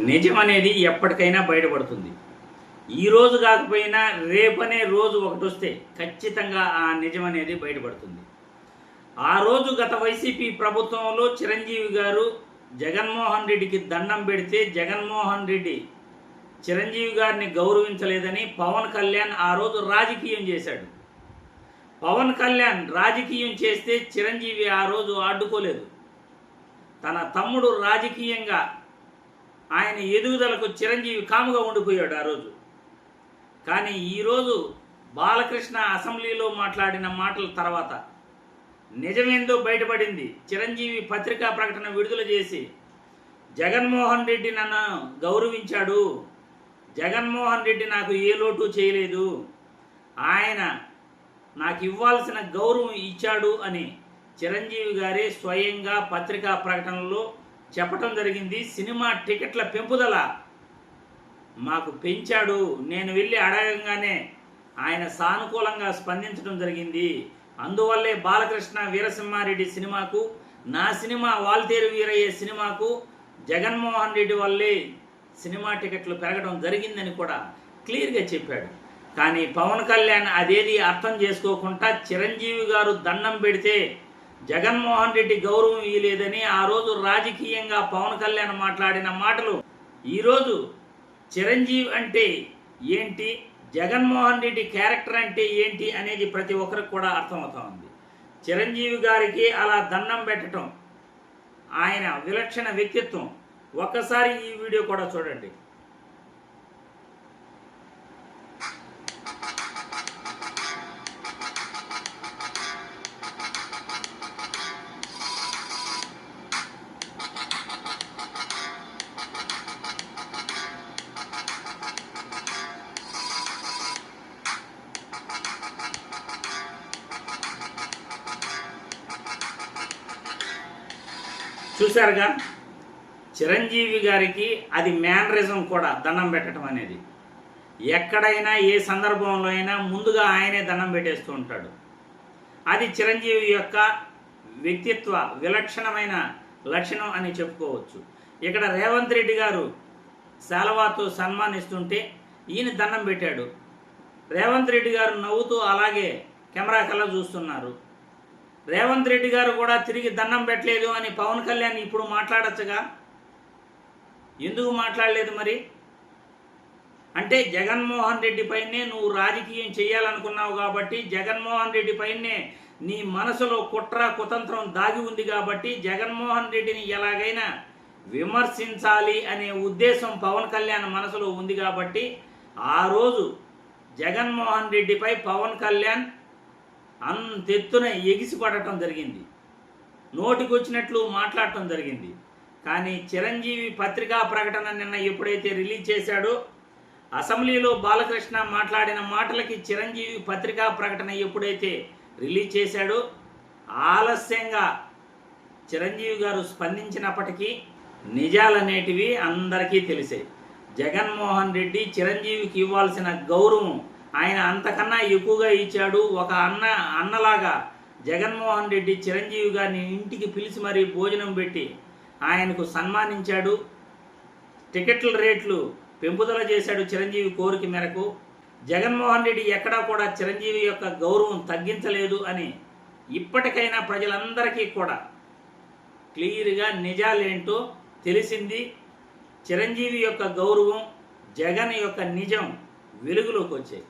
నిజం అనేది ఎప్పటికైనా బయటపడుతుంది. ఈరోజు కాకపోయినా రేపనే రోజు ఒకటి వస్తే ఖచ్చితంగా ఆ నిజం అనేది బయటపడుతుంది. ఆ రోజు గత వైసీపీ ప్రభుత్వంలో చిరంజీవి గారు జగన్మోహన్ రెడ్డికి దండం పెడితే జగన్మోహన్ రెడ్డి చిరంజీవి గారిని గౌరవించలేదని పవన్ కళ్యాణ్ ఆ రోజు రాజకీయం చేశాడు. పవన్ కళ్యాణ్ రాజకీయం చేస్తే చిరంజీవి ఆ రోజు అడ్డుకోలేదు. తన తమ్ముడు రాజకీయంగా ఆయన ఎదుగుదలకు చిరంజీవి కాముగా ఉండిపోయాడు ఆ రోజు. కానీ ఈరోజు బాలకృష్ణ అసెంబ్లీలో మాట్లాడిన మాటల తర్వాత నిజమేందో బయటపడింది. చిరంజీవి పత్రికా ప్రకటన విడుదల చేసి జగన్మోహన్ రెడ్డి నన్ను గౌరవించాడు, జగన్మోహన్ రెడ్డి నాకు ఏ లోటు చేయలేదు, ఆయన నాకు ఇవ్వాల్సిన గౌరవం ఇచ్చాడు అని చిరంజీవి గారే స్వయంగా పత్రికా ప్రకటనలో చెప్పటం జరిగింది. సినిమా టికెట్ల పెంపుదల మాకు పెంచాడు, నేను వెళ్ళి అడగంగానే ఆయన సానుకూలంగా స్పందించడం జరిగింది. అందువల్లే బాలకృష్ణ వీరసింహారెడ్డి సినిమాకు, నా సినిమా వాల్తేరు వీరయ్య సినిమాకు జగన్మోహన్ రెడ్డి వల్లే సినిమా టికెట్లు పెరగడం జరిగిందని కూడా క్లియర్గా చెప్పాడు. కానీ పవన్ కళ్యాణ్ అదేది అర్థం చేసుకోకుండా చిరంజీవి గారు దండం పెడితే జగన్మోహన్ రెడ్డి గౌరవం ఇవ్వలేదని ఆ రోజు రాజకీయంగా పవన్ కళ్యాణ్ మాట్లాడిన మాటలు ఈరోజు చిరంజీవి అంటే ఏంటి, జగన్మోహన్ రెడ్డి క్యారెక్టర్ అంటే ఏంటి అనేది ప్రతి ఒక్కరికి కూడా అర్థమవుతా ఉంది. చిరంజీవి గారికి అలా దండం పెట్టడం ఆయన విలక్షణ వ్యక్తిత్వం. ఒక్కసారి ఈ వీడియో కూడా చూడండి. చూశారుగా, చిరంజీవి గారికి అది మేనరిజం కూడా దండం పెట్టడం అనేది. ఎక్కడైనా ఏ సందర్భంలో అయినా ముందుగా ఆయనే దండం పెట్టేస్తూ ఉంటాడు. అది చిరంజీవి యొక్క వ్యక్తిత్వ విలక్షణమైన లక్షణం అని చెప్పుకోవచ్చు. ఇక్కడ రేవంత్ రెడ్డి గారు శాలువాతో సన్మానిస్తుంటే ఈయన దండం పెట్టాడు. రేవంత్ రెడ్డి గారు నవ్వుతూ అలాగే కెమెరా కల్లా చూస్తున్నారు. రేవంత్ రెడ్డి గారు కూడా తిరిగి దండం పెట్టలేదు అని పవన్ కళ్యాణ్ ఇప్పుడు మాట్లాడచ్చుగా, ఎందుకు మాట్లాడలేదు మరి? అంటే జగన్మోహన్ రెడ్డి పైనే నువ్వు రాజకీయం చేయాలనుకున్నావు కాబట్టి, జగన్మోహన్ రెడ్డి పైనే నీ మనసులో కుట్ర కుతంత్రం దాగి ఉంది కాబట్టి జగన్మోహన్ రెడ్డిని ఎలాగైనా విమర్శించాలి అనే ఉద్దేశం పవన్ కళ్యాణ్ మనసులో ఉంది కాబట్టి ఆ రోజు జగన్మోహన్ రెడ్డిపై పవన్ కళ్యాణ్ అంతెత్తున ఎగిసిపడటం జరిగింది, నోటికొచ్చినట్లు మాట్లాడటం జరిగింది. కానీ చిరంజీవి పత్రికా ప్రకటన నిన్న ఎప్పుడైతే రిలీజ్ చేశాడో, అసెంబ్లీలో బాలకృష్ణ మాట్లాడిన మాటలకి చిరంజీవి పత్రికా ప్రకటన ఎప్పుడైతే రిలీజ్ చేశాడో ఆలస్యంగా చిరంజీవి గారు స్పందించినప్పటికీ నిజాలనేటివి అందరికీ తెలిసాయి. జగన్మోహన్ రెడ్డి చిరంజీవికి ఇవ్వాల్సిన గౌరవం ఆయన అంతకన్నా ఎక్కువగా ఇచ్చాడు. ఒక అన్నలాగా జగన్మోహన్ రెడ్డి చిరంజీవి గారిని ఇంటికి పిలిచి మరీ భోజనం పెట్టి ఆయనకు సన్మానించాడు. టికెట్ల రేట్లు పెంపుదల చేశాడు చిరంజీవి కోరిక మేరకు. జగన్మోహన్ రెడ్డి ఎక్కడా కూడా చిరంజీవి యొక్క గౌరవం తగ్గించలేదు అని ఇప్పటికైనా ప్రజలందరికీ కూడా క్లియర్గా నిజాలేంటో తెలిసింది. చిరంజీవి యొక్క గౌరవం, జగన్ యొక్క నిజం వెలుగులోకి వచ్చాయి.